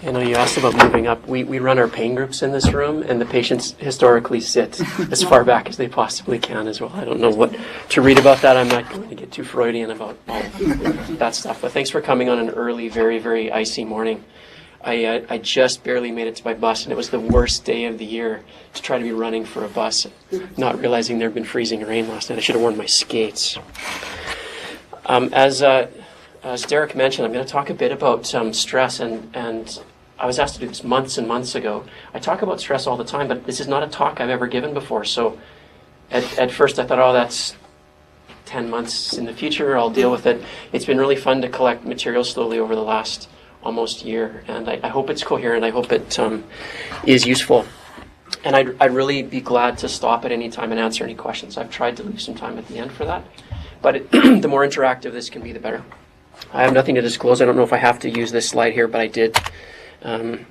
You know, you asked about moving up. We run our pain groups in this room, and the patients historically sit as far back as they possibly can as well. I don't know what to read about that. I'm not going to get too Freudian about all that stuff. But thanks for coming on an early, very, very icy morning. I just barely made it to my bus, and it was the worst day of the year to try to be running for a bus, not realizing there had been freezing rain last night. I should have worn my skates. As Derek mentioned, I'm going to talk a bit about stress, and I was asked to do this months and months ago. I talk about stress all the time, but this is not a talk I've ever given before. So at first I thought, oh, that's 10 months in the future, I'll deal with it. It's been really fun to collect material slowly over the last almost year, and I hope it's coherent. I hope it is useful. And I'd really be glad to stop at any time and answer any questions. I've tried to leave some time at the end for that. But the more interactive this can be, the better. I have nothing to disclose. I don't know if I have to use this slide here, but I did. I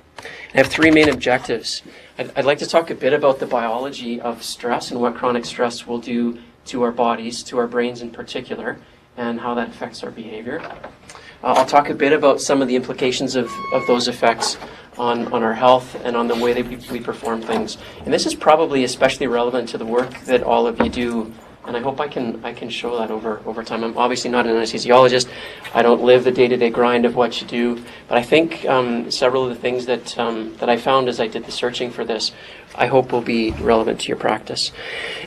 have three main objectives. I'd like to talk a bit about the biology of stress and what chronic stress will do to our bodies, to our brains in particular, and how that affects our behavior. I'll talk a bit about some of the implications of those effects on our health and on the way that we perform things. And this is probably especially relevant to the work that all of you do, and I hope I can show that over time. I'm obviously not an anesthesiologist. I don't live the day-to-day grind of what you do, but I think several of the things that I found as I did the searching for this, I hope will be relevant to your practice.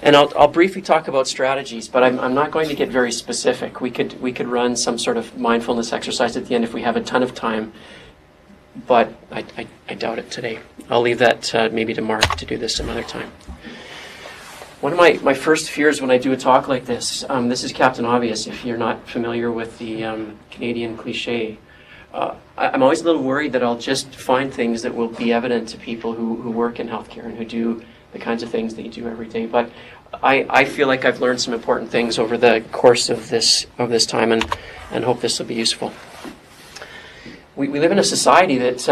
And I'll briefly talk about strategies, but I'm not going to get very specific. We could run some sort of mindfulness exercise at the end if we have a ton of time, but I doubt it today. I'll leave that maybe to Mark to do this some other time. One of my first fears when I do a talk like this, this is Captain Obvious if you're not familiar with the Canadian cliche. I'm always a little worried that I'll just find things that will be evident to people who work in healthcare and who do the kinds of things that you do every day. But I feel like I've learned some important things over the course of this time, and hope this will be useful. We live in a society that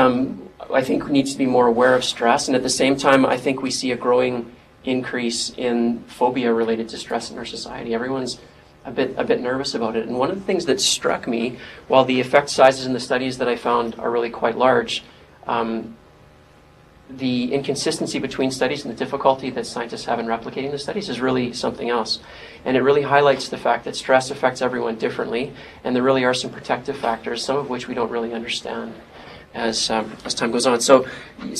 I think needs to be more aware of stress, and at the same time, I think we see a growing increase in phobia related to stress in our society. Everyone's a bit nervous about it. And one of the things that struck me, while the effect sizes in the studies that I found are really quite large, the inconsistency between studies and the difficulty that scientists have in replicating the studies is really something else. And it really highlights the fact that stress affects everyone differently, and there really are some protective factors, some of which we don't really understand as time goes on. So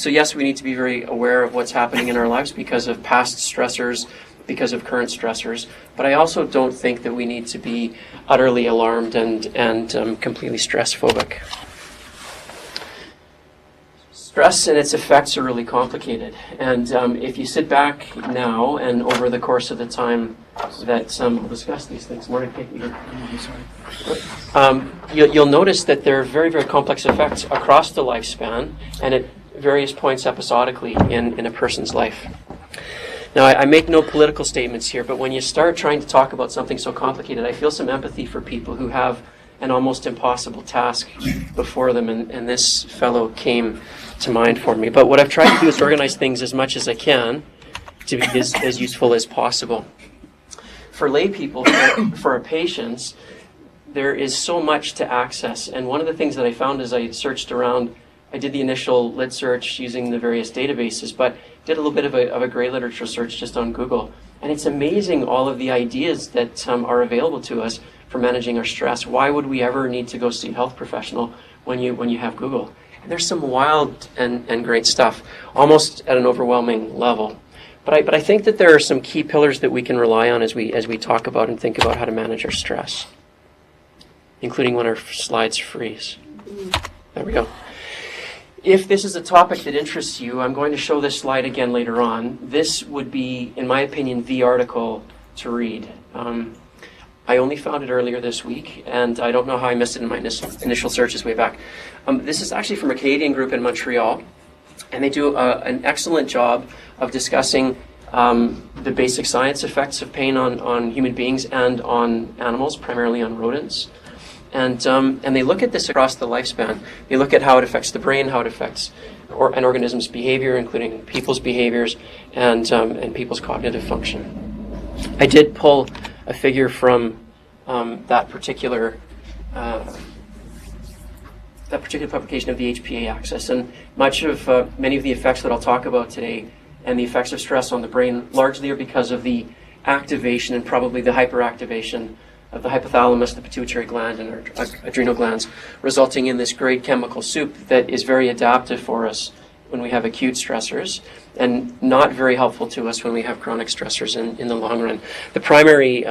yes, we need to be very aware of what's happening in our lives because of past stressors, because of current stressors. But I also don't think that we need to be utterly alarmed and completely stress phobic. Stress and its effects are really complicated. And if you sit back now and over the course of the time that we'll discuss these things, morning, Kate, you'll notice that there are very, very complex effects across the lifespan and at various points episodically in a person's life. Now, I make no political statements here, but when you start trying to talk about something so complicated, I feel some empathy for people who have an almost impossible task before them, and this fellow came to mind for me. But what I've tried to do is organize things as much as I can to be as useful as possible. For lay people, for our patients, there is so much to access, and one of the things that I found as I searched around, I did the initial lit search using the various databases, but did a little bit of a gray literature search just on Google. And it's amazing all of the ideas that are available to us for managing our stress. Why would we ever need to go see a health professional when you have Google? And there's some wild and great stuff, almost at an overwhelming level. But I think that there are some key pillars that we can rely on as we talk about and think about how to manage our stress, including when our slides freeze. There we go. If this is a topic that interests you, I'm going to show this slide again later on. This would be, in my opinion, the article to read. I only found it earlier this week, and I don't know how I missed it in my initial searches way back. This is actually from a Canadian group in Montreal, and they do an excellent job of discussing the basic science effects of pain on human beings and on animals, primarily on rodents. And they look at this across the lifespan. They look at how it affects the brain, how it affects an organism's behavior, including people's behaviors and people's cognitive function. I did pull a figure from that particular that particular publication of the HPA axis. And many of the effects that I'll talk about today and the effects of stress on the brain largely are because of the activation and probably the hyperactivation of the hypothalamus, the pituitary gland, and our adrenal glands, resulting in this great chemical soup that is very adaptive for us when we have acute stressors and not very helpful to us when we have chronic stressors in the long run. The primary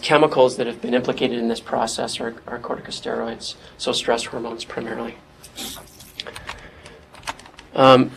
chemicals that have been implicated in this process are corticosteroids, so stress hormones primarily.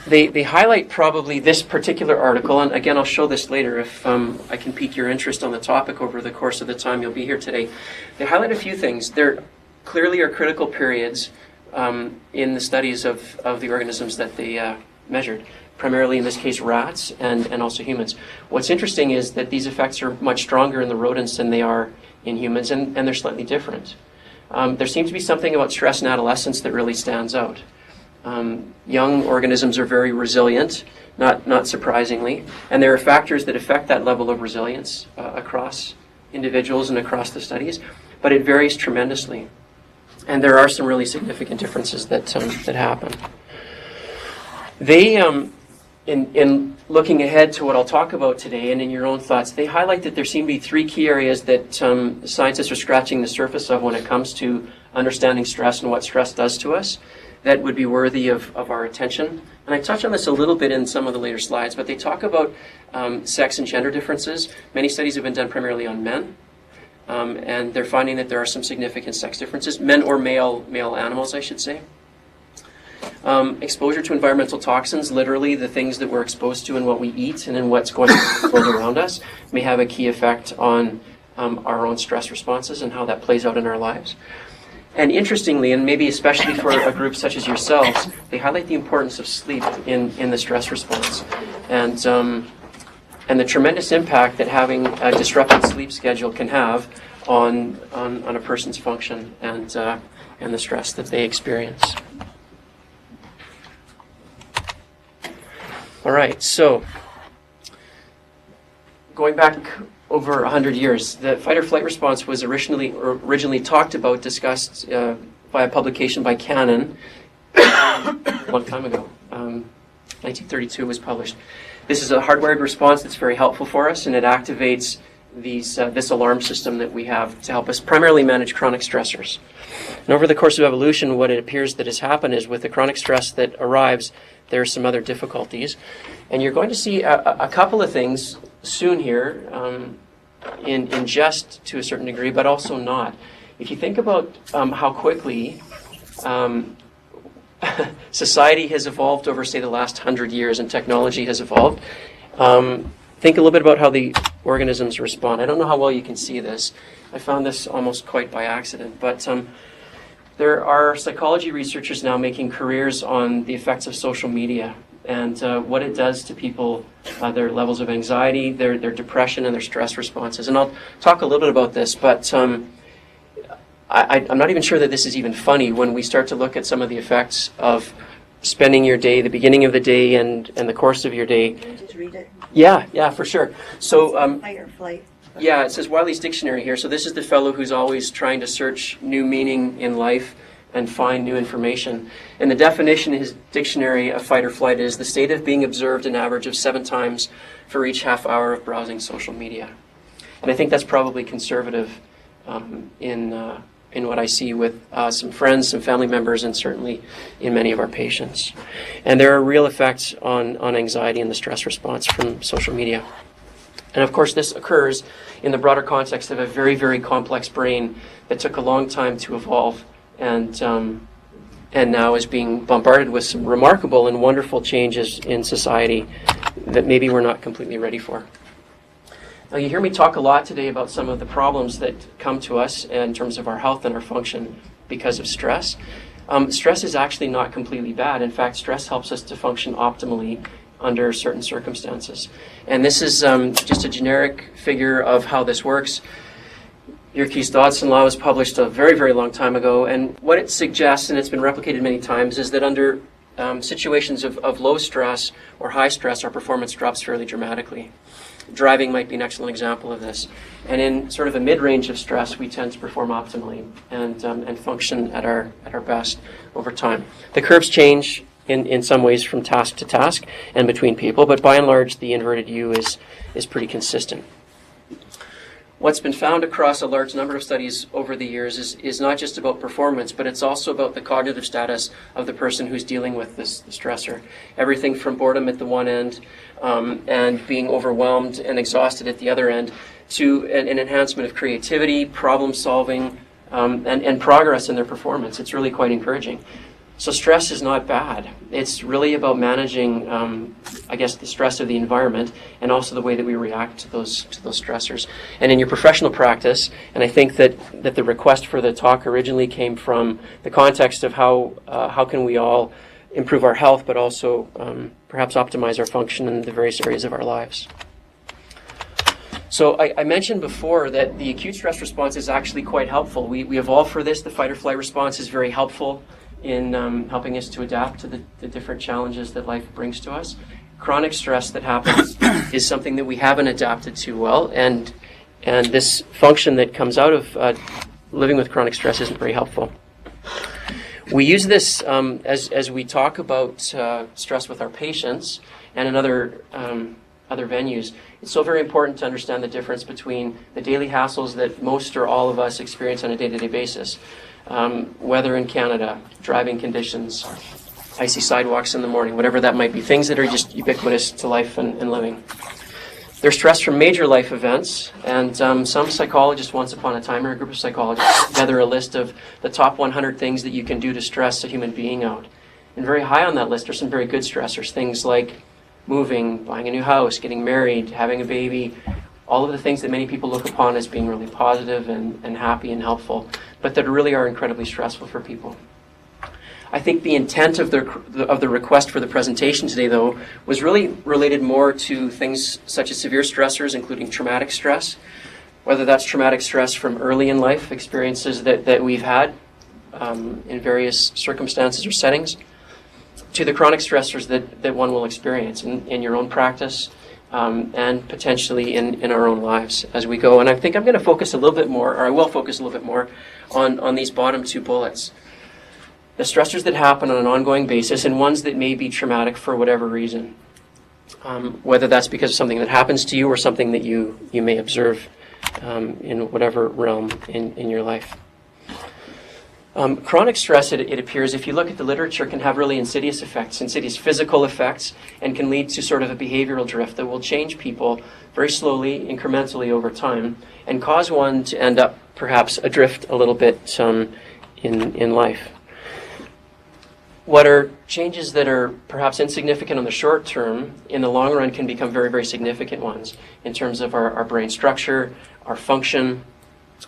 They highlight probably this particular article, and again, I'll show this later if I can pique your interest on the topic over the course of the time you'll be here today. They highlight a few things. There clearly are critical periods in the studies of the organisms that they measured, primarily in this case rats and also humans. What's interesting is that these effects are much stronger in the rodents than they are in humans, and they're slightly different. There seems to be something about stress in adolescence that really stands out. Young organisms are very resilient, not surprisingly, and there are factors that affect that level of resilience across individuals and across the studies, but it varies tremendously. And there are some really significant differences that happen. They, in looking ahead to what I'll talk about today and in your own thoughts, they highlight that there seem to be three key areas that scientists are scratching the surface of when it comes to understanding stress and what stress does to us that would be worthy of our attention. And I touch on this a little bit in some of the later slides, but they talk about sex and gender differences. Many studies have been done primarily on men, and they're finding that there are some significant sex differences, men or male animals, I should say. Exposure to environmental toxins, literally the things that we're exposed to in what we eat and in what's going on in the world around us, may have a key effect on our own stress responses and how that plays out in our lives. And interestingly, and maybe especially for a group such as yourselves, they highlight the importance of sleep in the stress response, and the tremendous impact that having a disrupted sleep schedule can have on a person's function and the stress that they experience. All right, so going back over 100 years, the fight or flight response was originally talked about, discussed by a publication by Cannon a long time ago. 1932 was published. This is a hardwired response that's very helpful for us, and it activates this alarm system that we have to help us primarily manage chronic stressors. And over the course of evolution, what it appears that has happened is with the chronic stress that arrives, there are some other difficulties. And you're going to see a couple of things soon here, in jest to a certain degree, but also not. If you think about how quickly society has evolved over, say, the last 100 years and technology has evolved, think a little bit about how the organisms respond. I don't know how well you can see this. I found this almost quite by accident, but there are psychology researchers now making careers on the effects of social media and what it does to people, their levels of anxiety, their depression, and their stress responses. And I'll talk a little bit about this, but I'm not even sure that this is even funny when we start to look at some of the effects of spending your day, the beginning of the day, and the course of your day. Can I just read it? Yeah, for sure. So, Fight or flight. yeah, it says Wiley's Dictionary here. So this is the fellow who's always trying to search new meaning in life and find new information. And the definition in his dictionary of fight or flight is the state of being observed an average of 7 times for each half hour of browsing social media. And I think that's probably conservative in what I see with some friends, some family members, and certainly in many of our patients. And there are real effects on anxiety and the stress response from social media. And of course, this occurs in the broader context of a very, very complex brain that took a long time to evolve and now is being bombarded with some remarkable and wonderful changes in society that maybe we're not completely ready for. Now, you hear me talk a lot today about some of the problems that come to us in terms of our health and our function because of stress. Stress is actually not completely bad. In fact, stress helps us to function optimally under certain circumstances. And this is just a generic figure of how this works. Yerkes-Dodson law was published a very, very long time ago, and what it suggests, and it's been replicated many times, is that under situations of low stress or high stress, our performance drops fairly dramatically. Driving might be an excellent example of this. And in sort of a mid-range of stress, we tend to perform optimally and function at our best over time. The curves change in some ways from task to task and between people, but by and large, the inverted U is pretty consistent. What's been found across a large number of studies over the years is not just about performance, but it's also about the cognitive status of the person who's dealing with the stressor. Everything from boredom at the one end and being overwhelmed and exhausted at the other end to an enhancement of creativity, problem solving, and progress in their performance. It's really quite encouraging. So stress is not bad. It's really about managing, I guess, the stress of the environment and also the way that we react to those stressors. And in your professional practice, and I think that the request for the talk originally came from the context of how can we all improve our health, but also perhaps optimize our function in the various areas of our lives. So I mentioned before that the acute stress response is actually quite helpful. We evolved for this. The fight or flight response is very helpful in helping us to adapt to the different challenges that life brings to us. Chronic stress that happens is something that we haven't adapted to well, and this function that comes out of living with chronic stress isn't very helpful. We use this as we talk about stress with our patients and in other venues. It's so very important to understand the difference between the daily hassles that most or all of us experience on a day-to-day basis. Weather in Canada, driving conditions, icy sidewalks in the morning, whatever that might be, things that are just ubiquitous to life and living. There's stress from major life events, and some psychologists once upon a time, or a group of psychologists, put together a list of the top 100 things that you can do to stress a human being out. And very high on that list are some very good stressors, things like moving, buying a new house, getting married, having a baby, all of the things that many people look upon as being really positive and happy and helpful, but that really are incredibly stressful for people. I think the intent of the request for the presentation today, though, was really related more to things such as severe stressors, including traumatic stress, whether that's traumatic stress from early in life, experiences that we've had in various circumstances or settings, to the chronic stressors that one will experience in your own practice, and potentially in our own lives as we go. And I think I'm going to focus a little bit more, or I will focus a little bit more, on these bottom two bullets. The stressors that happen on an ongoing basis and ones that may be traumatic for whatever reason. Whether that's because of something that happens to you or something that you may observe in whatever realm in your life. Chronic stress, it appears, if you look at the literature, can have really insidious effects, insidious physical effects, and can lead to sort of a behavioral drift that will change people very slowly, incrementally over time, and cause one to end up perhaps adrift a little bit in life. What are changes that are perhaps insignificant on the short term, in the long run can become very, very significant ones in terms of our brain structure, our function,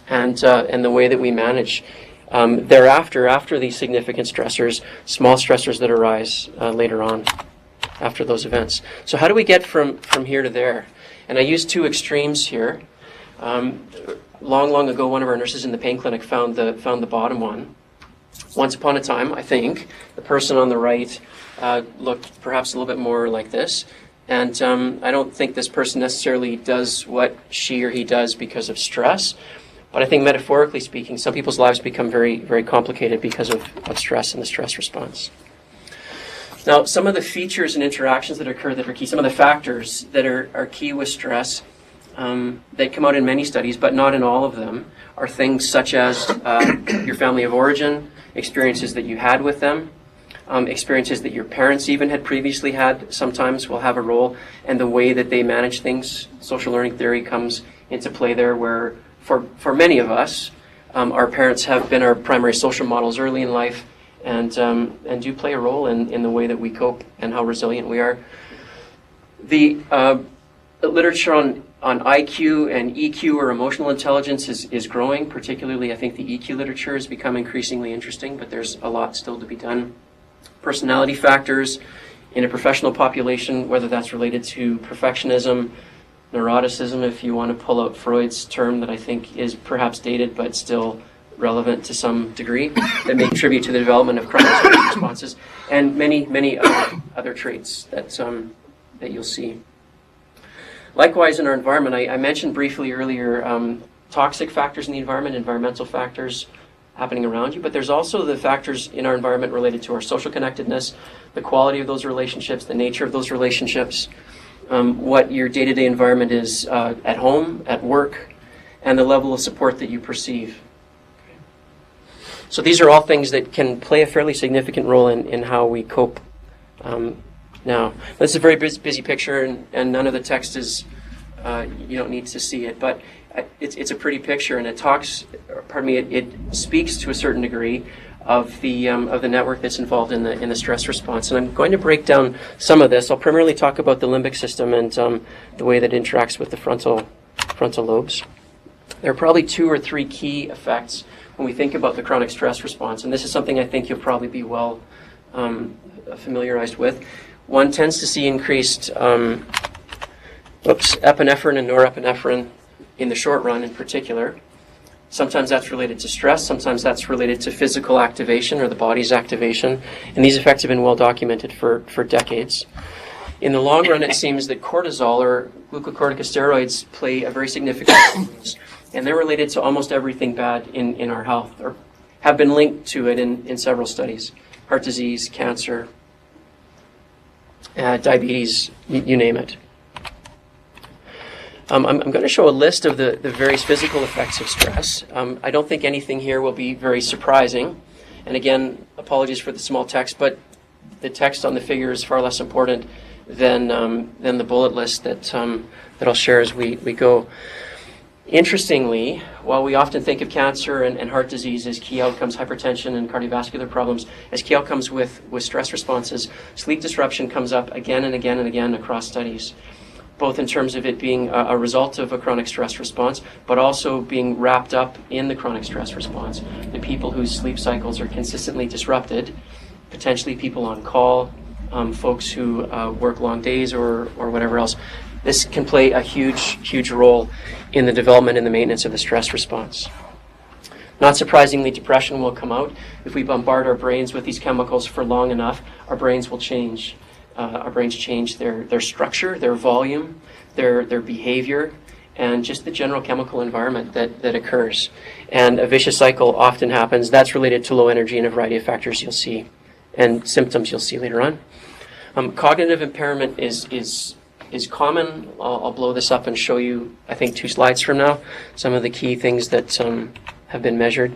and the way that we manage. Thereafter, after these significant stressors, small stressors that arise later on after those events. So how do we get from here to there? And I use two extremes here. Long ago, one of our nurses in the pain clinic found the bottom one. Once upon a time, I think, the person on the right looked perhaps a little bit more like this. And I don't think this person necessarily does what she or he does because of stress. But I think metaphorically speaking, some people's lives become very, very complicated because of stress and the stress response. Now, some of the features and interactions that occur that are key, some of the factors that are key with stress that come out in many studies, but not in all of them, are things such as your family of origin, experiences that you had with them, experiences that your parents even had previously had sometimes will have a role, and the way that they manage things. Social learning theory comes into play there, where for many of us, our parents have been our primary social models early in life, and do play a role in the way that we cope and how resilient we are. The literature on IQ and EQ, or emotional intelligence, is growing. Particularly, I think the EQ literature has become increasingly interesting, but there's a lot still to be done. Personality factors in a professional population, whether that's related to perfectionism, neuroticism, if you want to pull out Freud's term that I think is perhaps dated but still relevant to some degree, that may contribute to the development of chronic stress responses, and many other traits that you'll see. Likewise, in our environment, I mentioned briefly earlier toxic factors in the environment, environmental factors happening around you, but there's also the factors in our environment related to our social connectedness, the quality of those relationships, the nature of those relationships, what your day-to-day environment is at home, at work, and the level of support that you perceive. So these are all things that can play a fairly significant role in how we cope now. This is a very busy picture, and none of the text is, you don't need to see it, but it's a pretty picture, and it talks, it speaks to a certain degree of the network that's involved in the stress response. And I'm going to break down some of this. I'll primarily talk about the limbic system and the way that it interacts with the frontal lobes. There are probably 2 or 3 key effects when we think about the chronic stress response, and this is something I think you'll probably be well familiarized with. One tends to see increased epinephrine and norepinephrine in the short run in particular. Sometimes that's related to stress, sometimes that's related to physical activation or the body's activation, and these effects have been well documented for decades. In the long run, it seems that cortisol or glucocorticosteroids play a very significant role, and they're related to almost everything bad in our health, or have been linked to it in several studies. Heart disease, cancer, diabetes, you name it. I'm going to show a list of the various physical effects of stress. I don't think anything here will be very surprising. And again, apologies for the small text, but the text on the figure is far less important than the bullet list that I'll share as we go. Interestingly, while we often think of cancer and heart disease as key outcomes, hypertension and cardiovascular problems as key outcomes with stress responses, sleep disruption comes up again and again and again across studies, both in terms of it being a result of a chronic stress response, but also being wrapped up in the chronic stress response. The people whose sleep cycles are consistently disrupted, potentially people on call, folks who work long days or whatever else. This can play a huge role in the development and the maintenance of the stress response. Not surprisingly, depression will come out. If we bombard our brains with these chemicals for long enough, our brains will change. Our brains change their structure, their volume, their behavior, and just the general chemical environment that occurs. And a vicious cycle often happens. That's related to low energy and a variety of factors you'll see, and symptoms you'll see later on. Cognitive impairment is common. I'll blow this up and show you, I think, 2 slides from now, some of the key things that have been measured.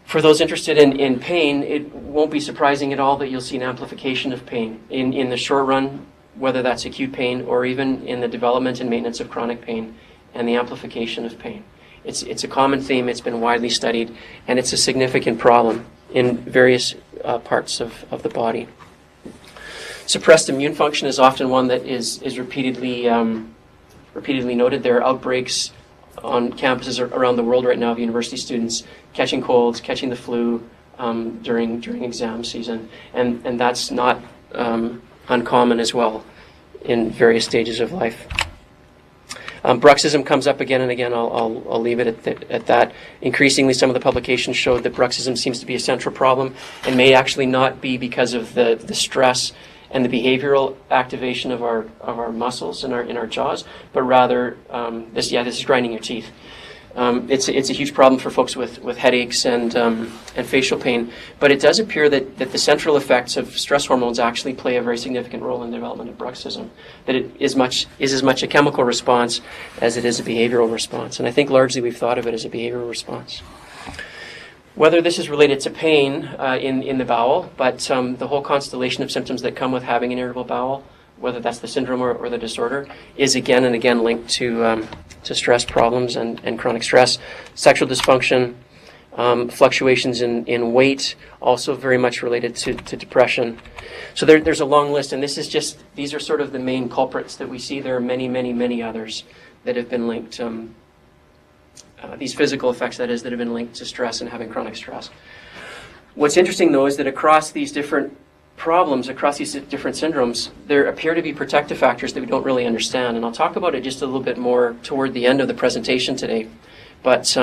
For those interested in pain, it won't be surprising at all that you'll see an amplification of pain in the short run, whether that's acute pain or even in the development and maintenance of chronic pain, and the amplification of pain. It's a common theme, it's been widely studied, and it's a significant problem in various parts of the body. Suppressed immune function is often one that is repeatedly noted. There are outbreaks on campuses around the world right now of university students catching colds, catching the flu during exam season, and that's not uncommon as well in various stages of life. Bruxism comes up again and again. I'll leave it at that. Increasingly, some of the publications showed that bruxism seems to be a central problem and may actually not be because of the stress and the behavioral activation of our muscles in our jaws, but rather this is grinding your teeth. It's a huge problem for folks with headaches and facial pain, but it does appear that the central effects of stress hormones actually play a very significant role in the development of bruxism. That it is as much a chemical response as it is a behavioral response, and I think largely we've thought of it as a behavioral response. Whether this is related to pain in the bowel, but the whole constellation of symptoms that come with having an irritable bowel, whether that's the syndrome or the disorder, is again and again linked to stress problems and chronic stress. Sexual dysfunction, fluctuations in weight, also very much related to depression. So there's a long list, and these are sort of the main culprits that we see. There are many others that have been linked. These physical effects, that have been linked to stress and having chronic stress. What's interesting, though, is that across these different problems, across these different syndromes, there appear to be protective factors that we don't really understand, and I'll talk about it just a little bit more toward the end of the presentation today. But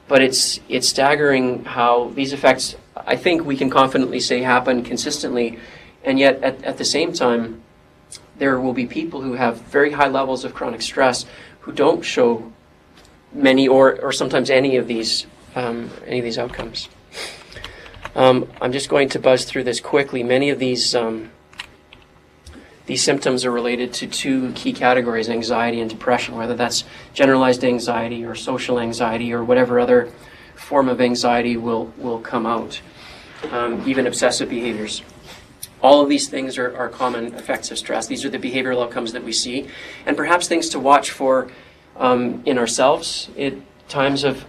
it's staggering how these effects, I think we can confidently say, happen consistently, and yet at the same time, there will be people who have very high levels of chronic stress who don't show many or sometimes any of these outcomes. I'm just going to buzz through this quickly. Many of these symptoms are related to two key categories, anxiety and depression, whether that's generalized anxiety or social anxiety or whatever other form of anxiety will come out, even obsessive behaviors. All of these things are common effects of stress. These are the behavioral outcomes that we see, and perhaps things to watch for in ourselves at times of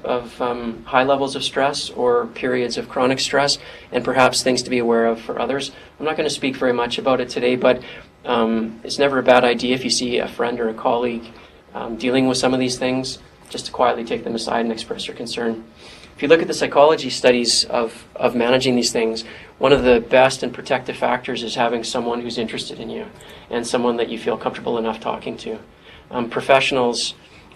high levels of stress or periods of chronic stress, and perhaps things to be aware of for others. I'm not going to speak very much about it today, but it's never a bad idea if you see a friend or a colleague dealing with some of these things, just to quietly take them aside and express your concern. If you look at the psychology studies of managing these things, one of the best and protective factors is having someone who's interested in you and someone that you feel comfortable enough talking to. Professionals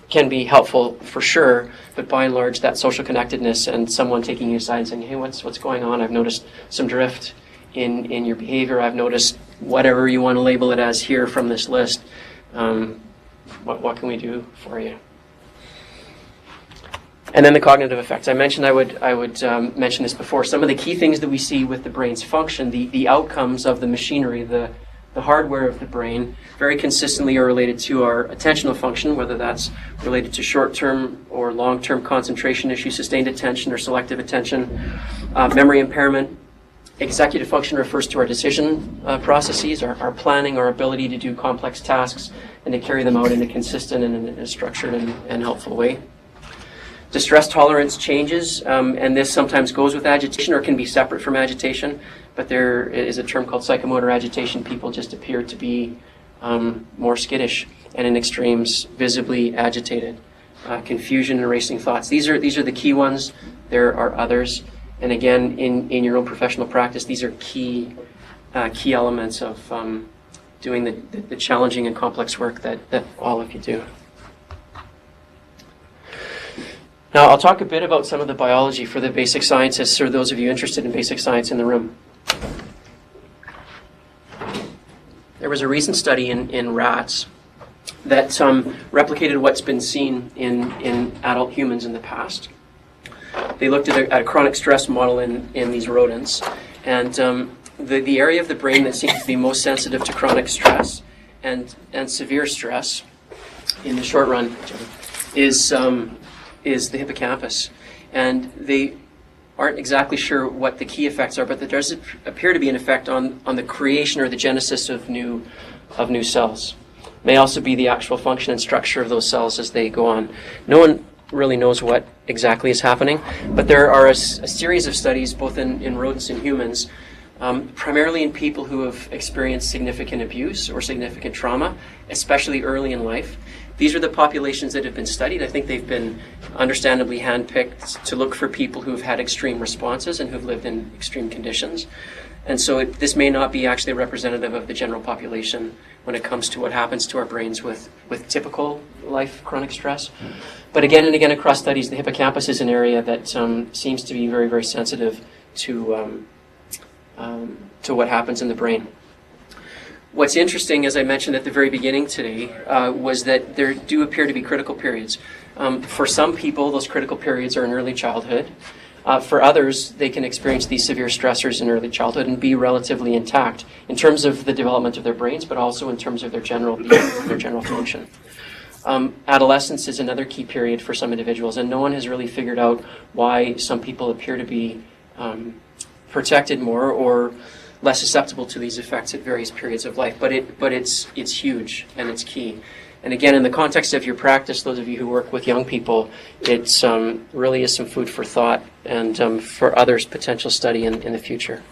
can be helpful for sure, but by and large that social connectedness and someone taking you aside and saying, hey, what's going on? I've noticed some drift in your behavior. I've noticed whatever you want to label it as here from this list. What can we do for you? And then the cognitive effects. I mentioned I would mention this before. Some of the key things that we see with the brain's function, the outcomes of the machinery, the hardware of the brain, very consistently are related to our attentional function, whether that's related to short-term or long-term concentration issues, sustained attention or selective attention, memory impairment. Executive function refers to our decision processes, our planning, our ability to do complex tasks and to carry them out in a consistent and in a structured and helpful way. Distress tolerance changes, and this sometimes goes with agitation or can be separate from agitation, but there is a term called psychomotor agitation. People just appear to be more skittish and in extremes visibly agitated. Confusion and racing thoughts. These are the key ones. There are others. And again, in your own professional practice, these are key elements of doing the challenging and complex work that all of you do. Now, I'll talk a bit about some of the biology for the basic scientists or those of you interested in basic science in the room. There was a recent study in rats that replicated what's been seen in adult humans in the past. They looked at a chronic stress model in these rodents, and the area of the brain that seems to be most sensitive to chronic stress and severe stress in the short run is the hippocampus. And they aren't exactly sure what the key effects are, but there does appear to be an effect on the creation or the genesis of new cells. May also be the actual function and structure of those cells as they go on. No one really knows what exactly is happening, but there are a series of studies both in rodents and humans, primarily in people who have experienced significant abuse or significant trauma, especially early in life. These are the populations that have been studied. I think they've been understandably handpicked to look for people who have had extreme responses and who've lived in extreme conditions. And so this may not be actually representative of the general population when it comes to what happens to our brains with typical life chronic stress. But again and again across studies, the hippocampus is an area that seems to be very, very sensitive to what happens in the brain. What's interesting, as I mentioned at the very beginning today, was that there do appear to be critical periods. For some people, those critical periods are in early childhood. For others, they can experience these severe stressors in early childhood and be relatively intact in terms of the development of their brains, but also in terms of their general being, their general function. Adolescence is another key period for some individuals, and no one has really figured out why some people appear to be protected more or less susceptible to these effects at various periods of life. But it's huge and it's key. And again, in the context of your practice, those of you who work with young people, it's really is some food for thought and for others' potential study in the future.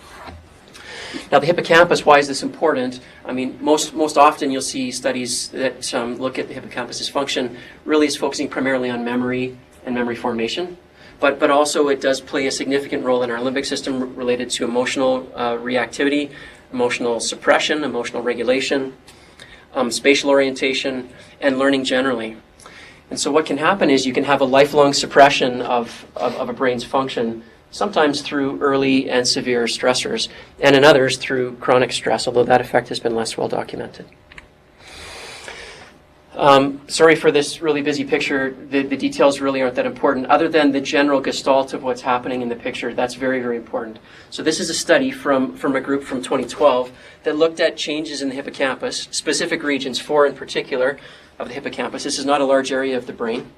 Now, the hippocampus, why is this important? I mean, most often you'll see studies that look at the hippocampus's function really is focusing primarily on memory and memory formation. But also it does play a significant role in our limbic system related to emotional reactivity, emotional suppression, emotional regulation, spatial orientation, and learning generally. And so what can happen is you can have a lifelong suppression of a brain's function, sometimes through early and severe stressors, and in others through chronic stress, although that effect has been less well documented. Sorry for this really busy picture. The details really aren't that important, other than the general gestalt of what's happening in the picture. That's very, very important. So this is a study from a group from 2012 that looked at changes in the hippocampus, specific regions, 4 in particular, of the hippocampus. This is not a large area of the brain.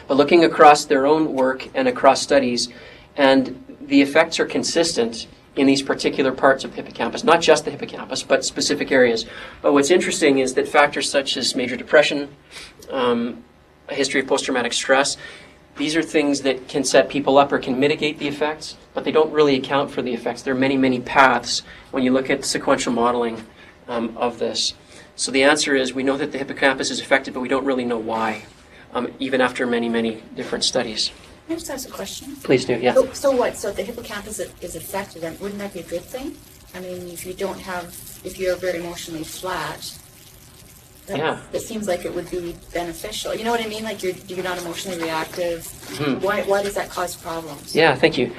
But looking across their own work and across studies, and the effects are consistent in these particular parts of the hippocampus, not just the hippocampus, but specific areas. But what's interesting is that factors such as major depression, a history of post-traumatic stress, these are things that can set people up or can mitigate the effects, but they don't really account for the effects. There are many, many paths when you look at sequential modeling of this. So the answer is we know that the hippocampus is affected, but we don't really know why, even after many, many different studies. Can I just ask a question? Please do, yeah. So what? So if the hippocampus is affected, then wouldn't that be a good thing? I mean, if you're very emotionally flat, it seems like it would be beneficial. You know what I mean? Like you're not emotionally reactive. Mm-hmm. Why does that cause problems? Yeah, thank you.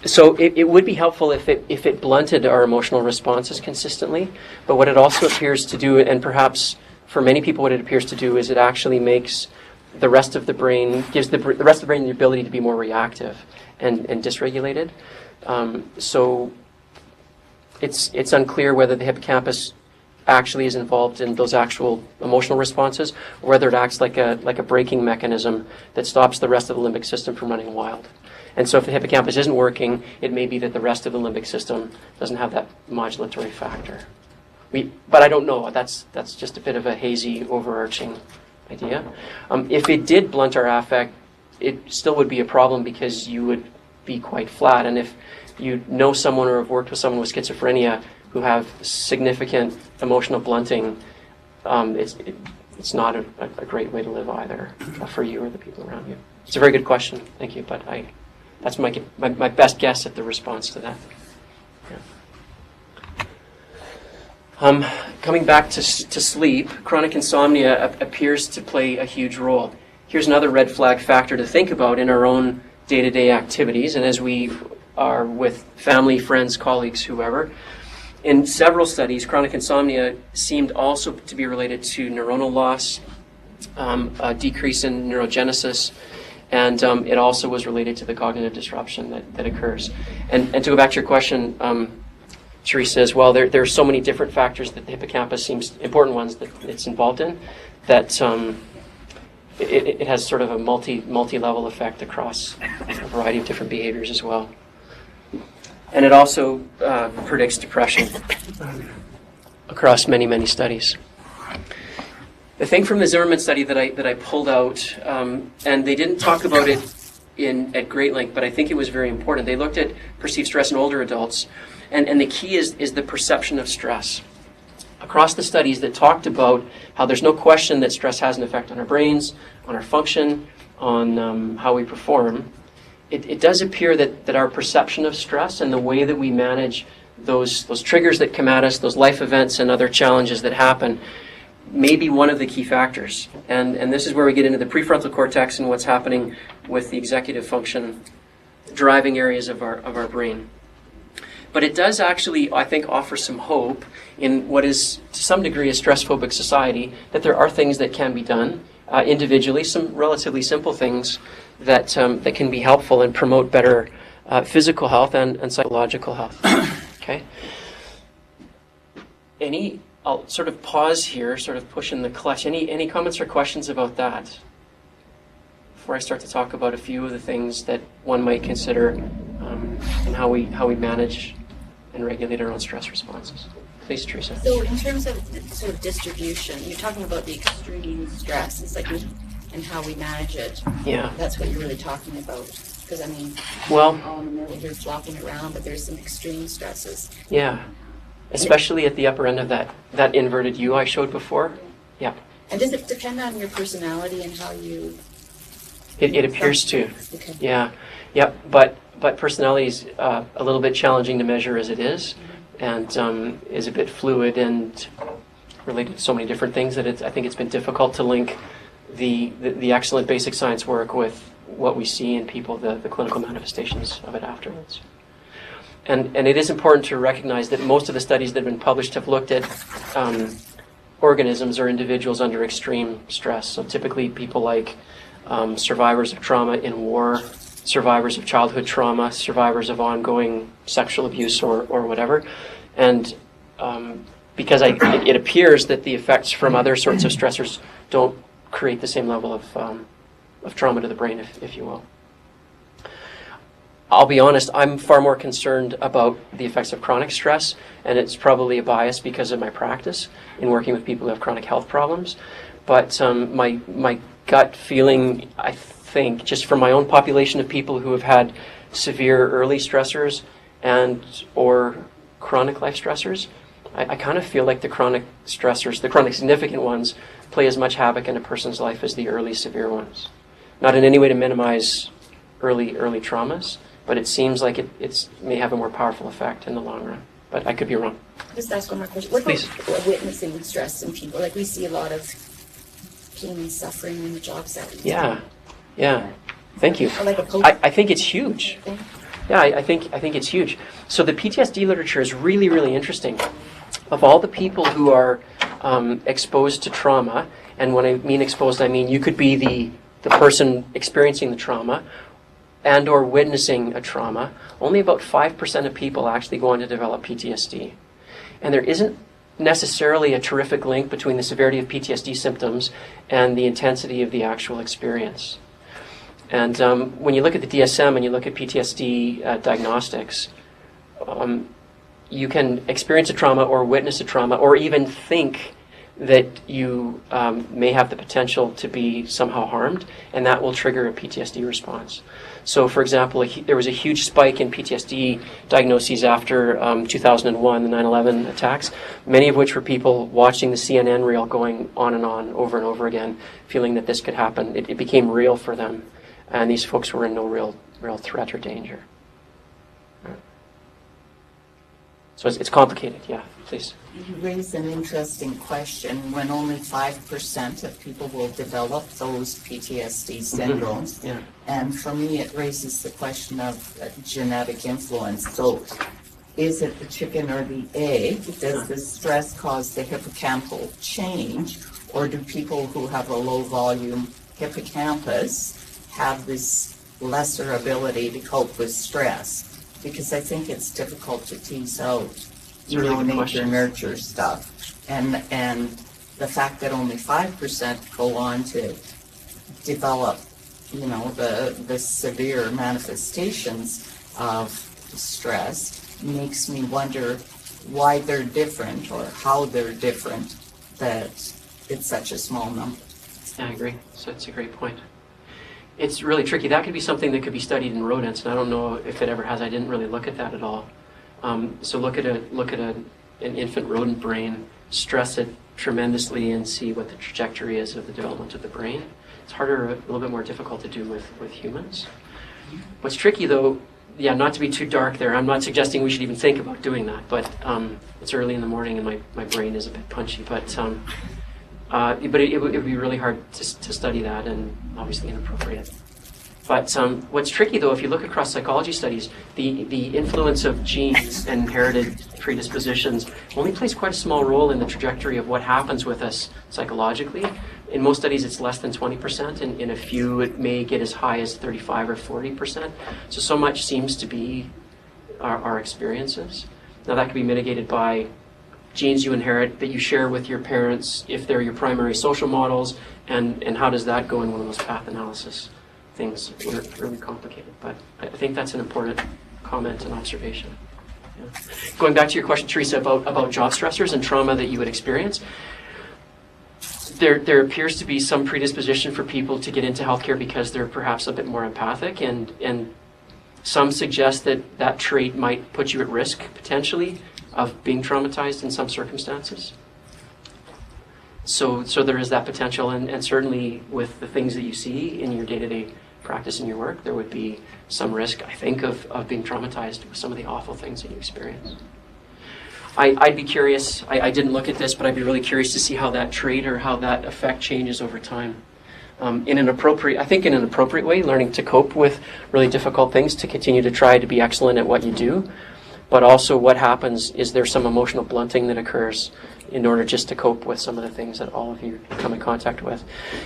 So it would be helpful if it blunted our emotional responses consistently. But what it also appears to do, and perhaps for many people what it appears to do, is it actually makes the rest of the brain, gives the rest of the brain the ability to be more reactive and dysregulated. So it's unclear whether the hippocampus actually is involved in those actual emotional responses, or whether it acts like a braking mechanism that stops the rest of the limbic system from running wild. And so if the hippocampus isn't working, it may be that the rest of the limbic system doesn't have that modulatory factor. But I don't know. That's just a bit of a hazy, overarching idea. If it did blunt our affect, it still would be a problem because you would be quite flat. And if you know someone or have worked with someone with schizophrenia who have significant emotional blunting, it's not a great way to live either for you or the people around you. It's a very good question. Thank you. But that's my best guess at the response to that. Coming back to sleep, chronic insomnia appears to play a huge role. Here's another red flag factor to think about in our own day-to-day activities, and as we are with family, friends, colleagues, whoever. In several studies, chronic insomnia seemed also to be related to neuronal loss, a decrease in neurogenesis, and it also was related to the cognitive disruption that occurs. And to go back to your question, Therese says, well, there are so many different factors that the hippocampus seems important ones that it's involved in, that it has sort of a multi-level effect across a variety of different behaviors as well. And it also predicts depression across many, many studies. The thing from the Zimmerman study that I pulled out, and they didn't talk about it at great length, but I think it was very important. They looked at perceived stress in older adults, and the key is the perception of stress. Across the studies that talked about how there's no question that stress has an effect on our brains, on our function, on how we perform, it does appear that our perception of stress and the way that we manage those triggers that come at us, those life events and other challenges that happen, may be one of the key factors. And this is where we get into the prefrontal cortex and what's happening with the executive function driving areas of our brain. But it does actually, I think, offer some hope in what is, to some degree, a stress-phobic society, that there are things that can be done individually, some relatively simple things that can be helpful and promote better physical health and psychological health. Okay? I'll sort of pause here, sort of push in the clutch. Any comments or questions about that before I start to talk about a few of the things that one might consider and how we manage and regulate our own stress responses? Please, Teresa. So in terms of sort of distribution, you're talking about the extreme stress and how we manage it. Yeah. That's what you're really talking about. Because, I mean, well, all in the middle here flopping around, but there's some extreme stresses. Yeah. Especially at the upper end of that inverted U I showed before. Yeah. And does it depend on your personality and how you... It appears to. Okay. Yeah. Yep. But personality is a little bit challenging to measure as it is, and is a bit fluid and related to so many different things that I think it's been difficult to link the excellent basic science work with what we see in people, the clinical manifestations of it afterwards. And it is important to recognize that most of the studies that have been published have looked at organisms or individuals under extreme stress. So typically people like survivors of trauma in war, survivors of childhood trauma, survivors of ongoing sexual abuse or whatever. And because it appears that the effects from other sorts of stressors don't create the same level of trauma to the brain, if you will. I'll be honest, I'm far more concerned about the effects of chronic stress, and it's probably a bias because of my practice in working with people who have chronic health problems. But my gut feeling, I think, just from my own population of people who have had severe early stressors and or chronic life stressors, I kind of feel like the chronic stressors, the chronic significant ones, play as much havoc in a person's life as the early severe ones. Not in any way to minimize early traumas, but it seems like it may have a more powerful effect in the long run. But I could be wrong. Just ask one more question. What about witnessing stress in people? Like we see a lot of pain and suffering in the job setting. Yeah. Thank you. Or like I think it's huge. Yeah, I think it's huge. So the PTSD literature is really, really interesting. Of all the people who are exposed to trauma, and when I mean exposed, I mean you could be the person experiencing the trauma and or witnessing a trauma, only about 5% of people actually go on to develop PTSD. And there isn't necessarily a terrific link between the severity of PTSD symptoms and the intensity of the actual experience. And when you look at the DSM and you look at PTSD diagnostics, you can experience a trauma or witness a trauma or even think that you may have the potential to be somehow harmed, and that will trigger a PTSD response. So, for example, there was a huge spike in PTSD diagnoses after 2001, the 9/11 attacks, many of which were people watching the CNN reel going on and on over and over again, feeling that this could happen. It became real for them, and these folks were in no real threat or danger. So it's complicated, yeah, please. You raise an interesting question. When only 5% of people will develop those PTSD syndromes, Mm-hmm. Yeah. And for me it raises the question of genetic influence. So is it the chicken or the egg? Does the stress cause the hippocampal change, or do people who have a low volume hippocampus have this lesser ability to cope with stress? Because I think it's difficult to tease out, nature nurture stuff, and the fact that only 5% go on to develop, the severe manifestations of stress makes me wonder why they're different or how they're different. That it's such a small number. Yeah, I agree. So it's a great point. It's really tricky. That could be something that could be studied in rodents, and I don't know if it ever has. I didn't really look at that at all. So look at an infant rodent brain, stress it tremendously, and see what the trajectory is of the development of the brain. It's harder, a little bit more difficult to do with humans. What's tricky, though, not to be too dark there. I'm not suggesting we should even think about doing that, but it's early in the morning and my brain is a bit punchy. But it would be really hard to study that, and obviously inappropriate. But what's tricky, though, if you look across psychology studies, the influence of genes and inherited predispositions only plays quite a small role in the trajectory of what happens with us psychologically. In most studies, it's less than 20%. In a few, it may get as high as 35 or 40%. So much seems to be our experiences. Now, that can be mitigated by genes you inherit that you share with your parents if they're your primary social models, and how does that go in one of those path analysis things? It's really complicated, but I think that's an important comment and observation. Yeah. Going back to your question, Teresa, about job stressors and trauma that you would experience, there appears to be some predisposition for people to get into healthcare because they're perhaps a bit more empathic, and some suggest that trait might put you at risk potentially of being traumatized in some circumstances. So there is that potential, and certainly with the things that you see in your day-to-day practice in your work, there would be some risk, I think, of being traumatized with some of the awful things that you experience. I'd be curious, I didn't look at this, but I'd be really curious to see how that trait or how that effect changes over time. In an appropriate way, learning to cope with really difficult things, to continue to try to be excellent at what you do. but also what happens, is there some emotional blunting that occurs in order just to cope with some of the things that all of you come in contact with.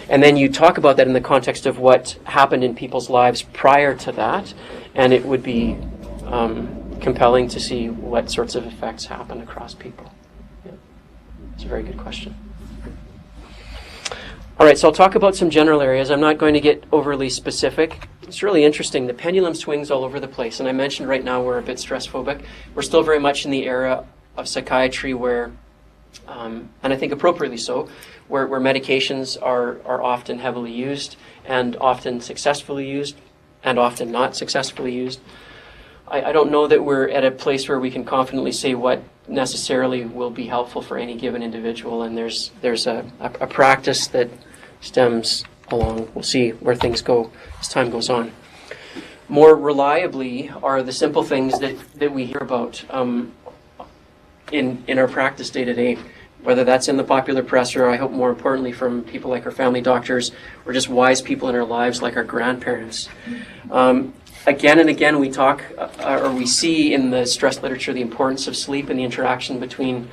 And then you talk about that in the context of what happened in people's lives prior to that, and it would be compelling to see what sorts of effects happen across people. Yeah. It's a very good question. All right, so I'll talk about some general areas. I'm not going to get overly specific. It's really interesting. The pendulum swings all over the place, and I mentioned right now we're a bit stress phobic. We're still very much in the era of psychiatry where, and I think appropriately so, where medications are often heavily used and often successfully used and often not successfully used. I don't know that we're at a place where we can confidently say what necessarily will be helpful for any given individual, and there's a practice that stems along. We'll see where things go as time goes on. More reliably are the simple things that we hear about in our practice day to day, whether that's in the popular press or I hope more importantly from people like our family doctors or just wise people in our lives like our grandparents. Again and again we talk or we see in the stress literature the importance of sleep and the interaction between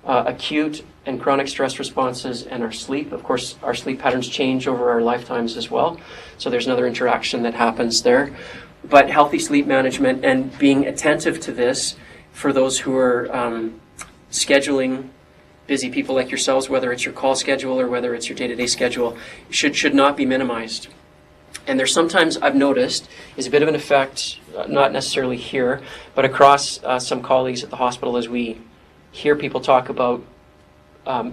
acute and chronic stress responses and our sleep. Of course, our sleep patterns change over our lifetimes as well, so there's another interaction that happens there. But healthy sleep management and being attentive to this for those who are scheduling busy people like yourselves, whether it's your call schedule or whether it's your day-to-day schedule, should not be minimized. And there's sometimes, I've noticed, is a bit of an effect, not necessarily here, but across some colleagues at the hospital as we hear people talk about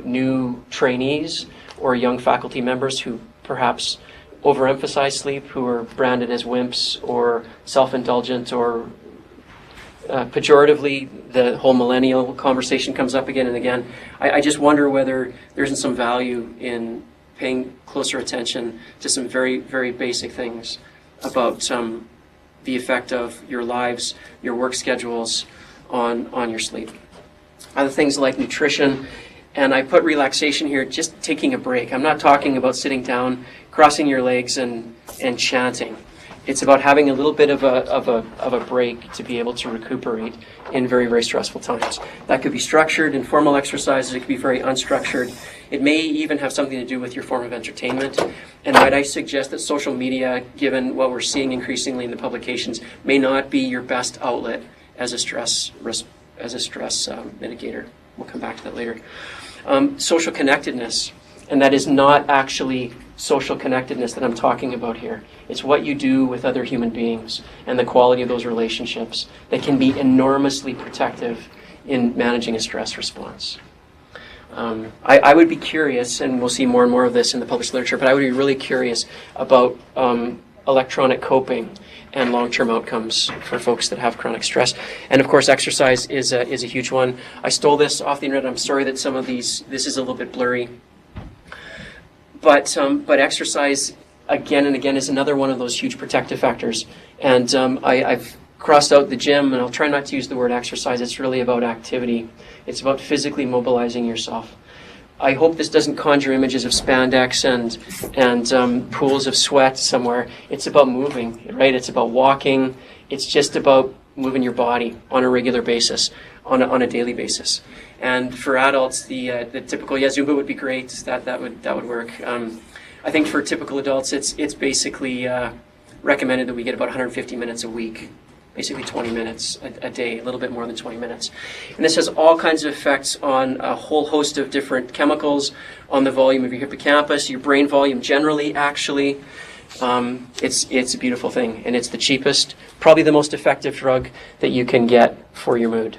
new trainees or young faculty members who perhaps overemphasize sleep, who are branded as wimps or self-indulgent or pejoratively. The whole millennial conversation comes up again and again. I just wonder whether there isn't some value in paying closer attention to some very, very basic things about the effect of your lives, your work schedules on your sleep. Other things like nutrition, and I put relaxation here, just taking a break. I'm not talking about sitting down, crossing your legs and chanting. It's about having a little bit of a break to be able to recuperate in very, very stressful times. That could be structured, informal exercises. It could be very unstructured. It may even have something to do with your form of entertainment. And might I suggest that social media, given what we're seeing increasingly in the publications, may not be your best outlet as a stress mitigator. We'll come back to that later. Social connectedness, and that is not actually social connectedness that I'm talking about here. It's what you do with other human beings and the quality of those relationships that can be enormously protective in managing a stress response. I would be curious, and we'll see more and more of this in the published literature, but I would be really curious about electronic coping and long-term outcomes for folks that have chronic stress. And of course, exercise is a huge one. I stole this off the internet. I'm sorry that some of this is a little bit blurry. But exercise, again and again, is another one of those huge protective factors. And I've crossed out the gym, and I'll try not to use the word exercise. It's really about activity. It's about physically mobilizing yourself. I hope this doesn't conjure images of spandex and pools of sweat somewhere. It's about moving, right? It's about walking. It's just about moving your body on a regular basis, on a daily basis. And for adults, the typical, Zumba would be great. That would work. I think for typical adults, it's basically recommended that we get about 150 minutes a week. Basically 20 minutes a day, a little bit more than 20 minutes. And this has all kinds of effects on a whole host of different chemicals, on the volume of your hippocampus, your brain volume generally, actually. It's a beautiful thing, and it's the cheapest, probably the most effective drug that you can get for your mood.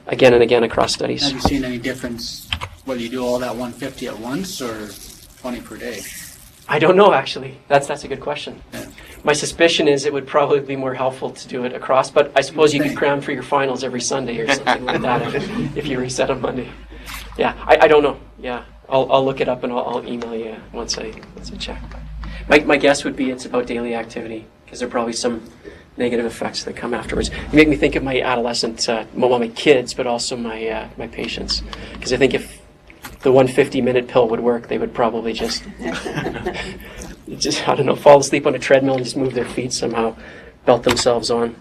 Again and again across studies. Have you seen any difference whether you do all that 150 at once or 20 per day? I don't know, actually. That's a good question. Yeah. My suspicion is it would probably be more helpful to do it across, but I suppose you could cram for your finals every Sunday or something like that if you reset on Monday. Yeah, I don't know. Yeah, I'll look it up and I'll email you once I check. My guess would be it's about daily activity, because there are probably some negative effects that come afterwards. You make me think of my adolescent, my kids, but also my patients, because I think if the 150-minute pill would work, they would probably just fall asleep on a treadmill and just move their feet somehow, belt themselves on.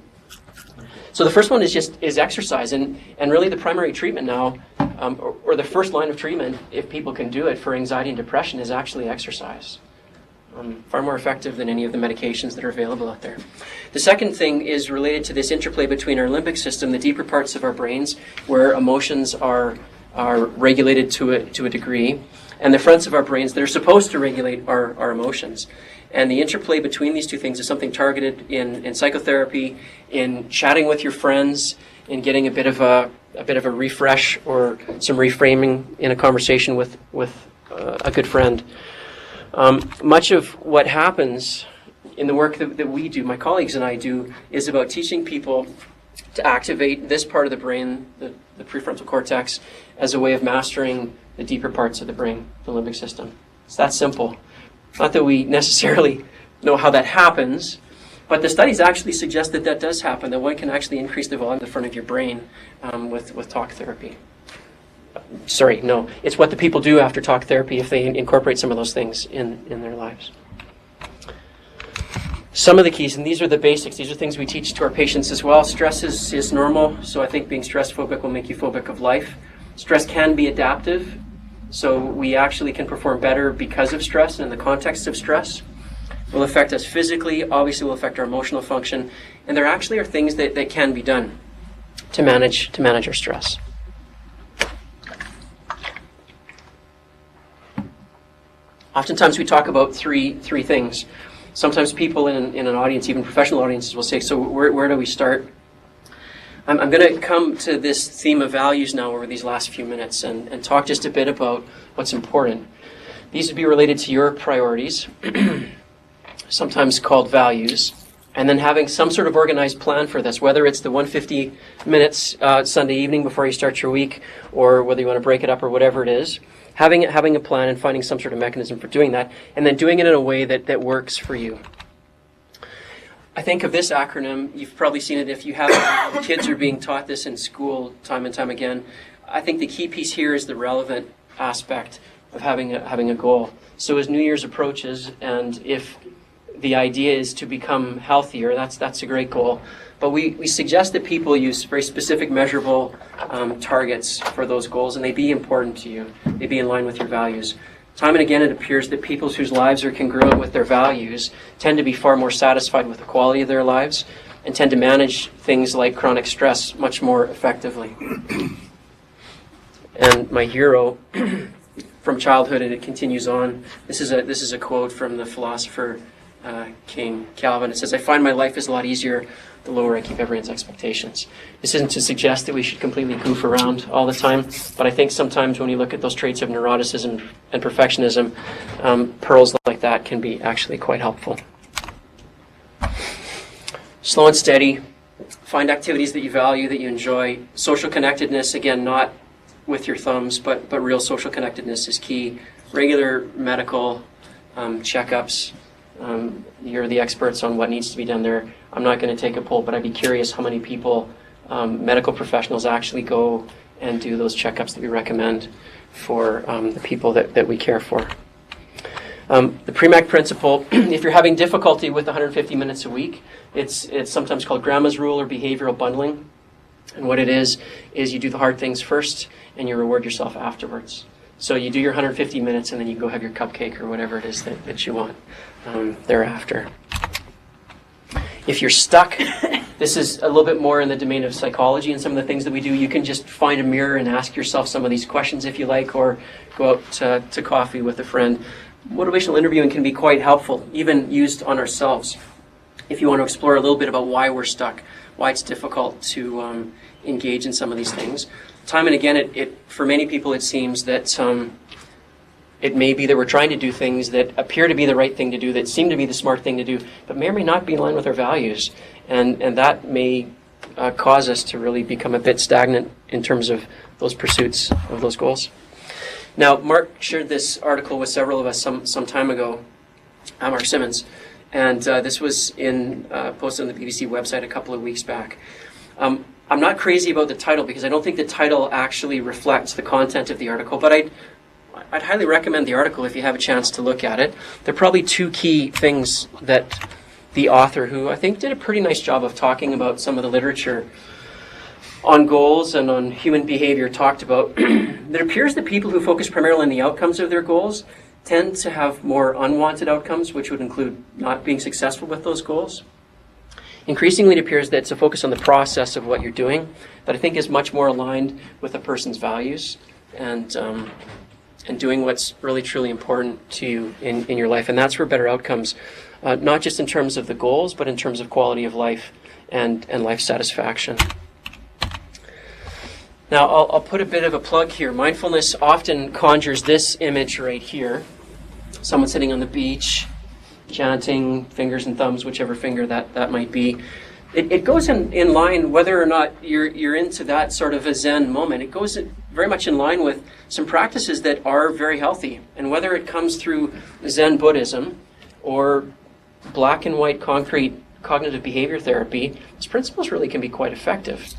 So the first one is exercise, and really the primary treatment now, or the first line of treatment, if people can do it for anxiety and depression, is actually exercise. Far more effective than any of the medications that are available out there. The second thing is related to this interplay between our limbic system, the deeper parts of our brains, where emotions are regulated to a degree, and the fronts of our brains that are supposed to regulate our emotions. And the interplay between these two things is something targeted in psychotherapy, in chatting with your friends, in getting a bit of a refresh or some reframing in a conversation with a good friend. Much of what happens in the work that we do, my colleagues and I do, is about teaching people to activate this part of the brain, the prefrontal cortex, as a way of mastering the deeper parts of the brain, the limbic system. It's that simple. Not that we necessarily know how that happens, but the studies actually suggest that does happen, that one can actually increase the volume in the front of your brain with talk therapy. Sorry, no. It's what the people do after talk therapy if they incorporate some of those things in their lives. Some of the keys, and these are the basics, these are things we teach to our patients as well. Stress is normal, so I think being stress phobic will make you phobic of life. Stress can be adaptive, so we actually can perform better because of stress and in the context of stress. It will affect us physically, obviously will affect our emotional function, and there actually are things that can be done to manage our stress. Oftentimes we talk about three things. Sometimes people in an audience, even professional audiences, will say, so where do we start? I'm going to come to this theme of values now over these last few minutes and talk just a bit about what's important. These would be related to your priorities, sometimes called values, and then having some sort of organized plan for this, whether it's the 150 minutes Sunday evening before you start your week, or whether you want to break it up or whatever it is. Having a plan and finding some sort of mechanism for doing that, and then doing it in a way that works for you. I think of this acronym, you've probably seen it if you haven't. Kids are being taught this in school time and time again. I think the key piece here is the relevant aspect of having a goal. So as New Year's approaches, and if the idea is to become healthier, that's a great goal. But we suggest that people use very specific measurable targets for those goals, and they be important to you. They be in line with your values. Time and again, it appears that people whose lives are congruent with their values tend to be far more satisfied with the quality of their lives and tend to manage things like chronic stress much more effectively. And my hero from childhood, and it continues on, this is a quote from the philosopher King Calvin. It says, "I find my life is a lot easier the lower I keep everyone's expectations." This isn't to suggest that we should completely goof around all the time, but I think sometimes when you look at those traits of neuroticism and perfectionism, pearls like that can be actually quite helpful. Slow and steady. Find activities that you value, that you enjoy. Social connectedness, again, not with your thumbs, but real social connectedness is key. Regular medical checkups. You're the experts on what needs to be done there. I'm not going to take a poll, but I'd be curious how many people, medical professionals, actually go and do those checkups that we recommend for the people that we care for. The PREMAC principle, if you're having difficulty with 150 minutes a week, it's sometimes called Grandma's rule or behavioral bundling. And what it is you do the hard things first and you reward yourself afterwards. So you do your 150 minutes and then you go have your cupcake or whatever it is that you want thereafter. If you're stuck, this is a little bit more in the domain of psychology and some of the things that we do. You can just find a mirror and ask yourself some of these questions if you like, or go out to coffee with a friend. Motivational interviewing can be quite helpful, even used on ourselves. If you want to explore a little bit about why we're stuck, why it's difficult to engage in some of these things. Time and again, it for many people it seems that it may be that we're trying to do things that appear to be the right thing to do, that seem to be the smart thing to do, but may or may not be in line with our values. And that may cause us to really become a bit stagnant in terms of those pursuits of those goals. Now, Mark shared this article with several of us some time ago, Mark Simmons, and this was posted on the BBC website a couple of weeks back. I'm not crazy about the title because I don't think the title actually reflects the content of the article, but I'd highly recommend the article if you have a chance to look at it. There are probably two key things that the author, who I think did a pretty nice job of talking about some of the literature on goals and on human behavior, talked about that it appears that people who focus primarily on the outcomes of their goals tend to have more unwanted outcomes, which would include not being successful with those goals. Increasingly, it appears that it's a focus on the process of what you're doing that I think is much more aligned with a person's values and doing what's really, truly important to you in your life. And that's where better outcomes, not just in terms of the goals, but in terms of quality of life and life satisfaction. Now, I'll put a bit of a plug here. Mindfulness often conjures this image right here. Someone sitting on the beach, chanting, fingers and thumbs, whichever finger that might be. It goes in line, whether or not you're into that sort of a Zen moment, it goes very much in line with some practices that are very healthy. And whether it comes through Zen Buddhism or black and white concrete cognitive behavior therapy, these principles really can be quite effective.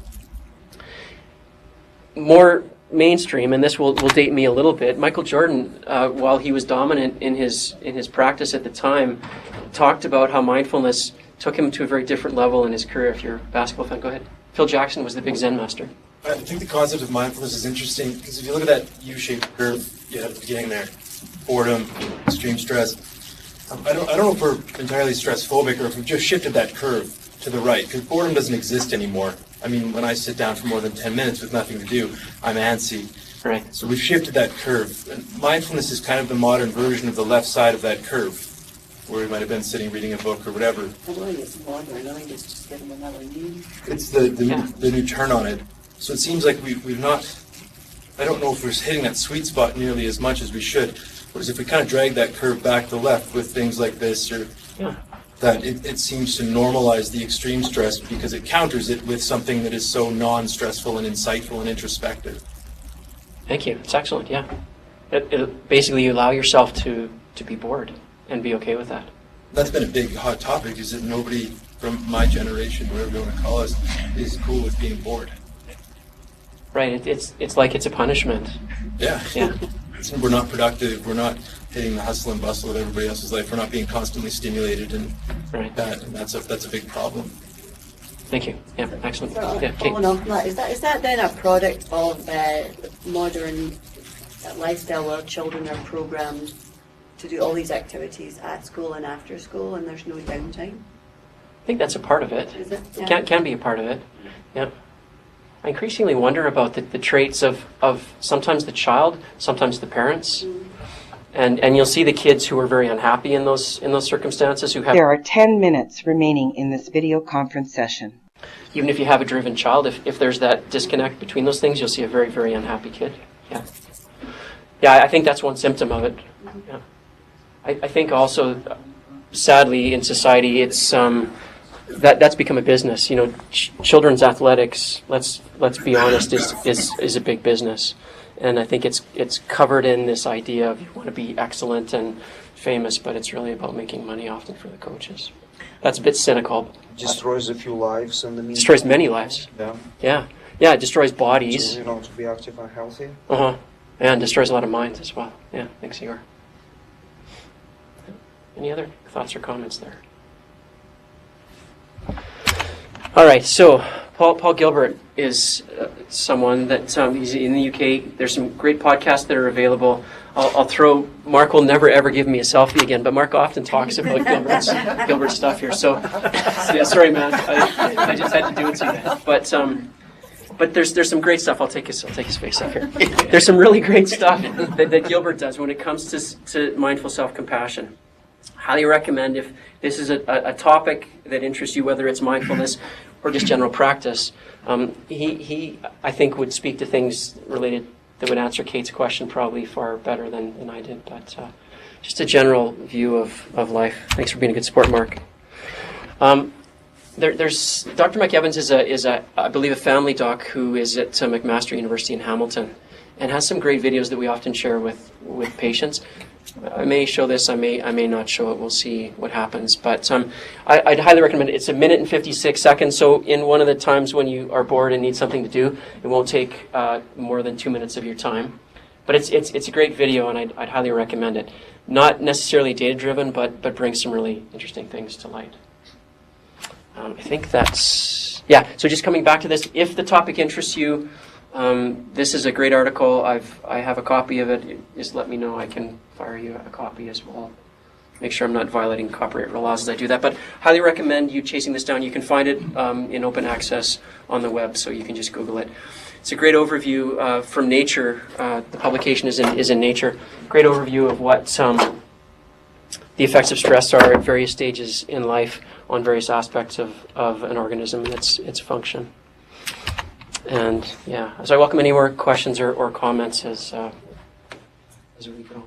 More mainstream, and this will date me a little bit, Michael Jordan, while he was dominant in his practice at the time, talked about how mindfulness took him to a very different level in his career. If you're a basketball fan, go ahead. Phil Jackson was the big Zen master. I think the concept of mindfulness is interesting because if you look at that U-shaped curve you had at the beginning there, boredom, extreme stress, I don't know if we're entirely stress phobic or if we've just shifted that curve to the right, because boredom doesn't exist anymore. I mean, when I sit down for more than 10 minutes with nothing to do, I'm antsy. Right. So we've shifted that curve. And mindfulness is kind of the modern version of the left side of that curve, where we might have been sitting reading a book or whatever. I don't think it's modern. I think it's just getting another name. It's the new turn on it. So it seems like we've not, I don't know if we're hitting that sweet spot nearly as much as we should. Whereas if we kind of drag that curve back to the left with things like this, or that it seems to normalize the extreme stress because it counters it with something that is so non-stressful and insightful and introspective. Thank you. It's excellent, yeah. It basically, you allow yourself to be bored and be okay with that. That's been a big hot topic, is that nobody from my generation, whatever you want to call us, is cool with being bored. Right, it's like it's a punishment. Yeah. Yeah. We're not productive, we're not hitting the hustle and bustle of everybody else's life, we're not being constantly stimulated, and Right. that's a big problem. Thank you. Yeah, excellent. So, Yeah, Kate. following on from that, is that then a product of modern lifestyle where children are programmed to do all these activities at school and after school, and there's no downtime? I think that's a part of it. Is it? Yeah. Can be a part of it. Yeah. I increasingly wonder about the traits of sometimes the child, sometimes the parents. And you'll see the kids who are very unhappy in those circumstances who have. There are 10 minutes remaining in this video conference session. Even if you have a driven child, if there's that disconnect between those things, you'll see a very, very unhappy kid. Yeah. Yeah, I think that's one symptom of it. Yeah. I think also, sadly, in society, it's that's become a business. You know, children's athletics, let's be honest, is a big business. And I think it's covered in this idea of you want to be excellent and famous, but it's really about making money often for the coaches. That's a bit cynical. Destroys a few lives in the meantime. Destroys many lives. Yeah. Yeah, it destroys bodies. So, to be active and healthy. Yeah, and destroys a lot of minds as well. Yeah, thanks, Igor. Any other thoughts or comments there? All right, so Paul Gilbert is someone that he's in the UK. There's some great podcasts that are available. I'll throw, Mark will never ever give me a selfie again, but Mark often talks about Gilbert's stuff here. So yeah, sorry, man, I just had to do it to you. But there's some great stuff. I'll take his face off here. There's some really great stuff that Gilbert does when it comes to mindful self-compassion. Highly recommend if this is a topic that interests you, whether it's mindfulness or just general practice. He I think would speak to things related that would answer Kate's question probably far better than I did. But just a general view of life. Thanks for being a good sport, Mark. There's Dr. Mike Evans is I believe a family doc who is at McMaster University in Hamilton, and has some great videos that we often share with patients. I may show this, I may not show it. We'll see what happens. But I'd highly recommend it. It's 1 minute and 56 seconds. So in one of the times when you are bored and need something to do, it won't take more than 2 minutes of your time. But it's a great video, and I'd highly recommend it. Not necessarily data driven, but brings some really interesting things to light. I think that's, yeah, so just coming back to this, if the topic interests you, this is a great article. I have a copy of it. Just let me know. I can fire you a copy as well. Make sure I'm not violating copyright laws as I do that. But highly recommend you chasing this down. You can find it in open access on the web, so you can just Google it. It's a great overview from Nature. The publication is in Nature. Great overview of what the effects of stress are at various stages in life on various aspects of an organism and its function. And yeah, so I welcome any more questions or comments as we go.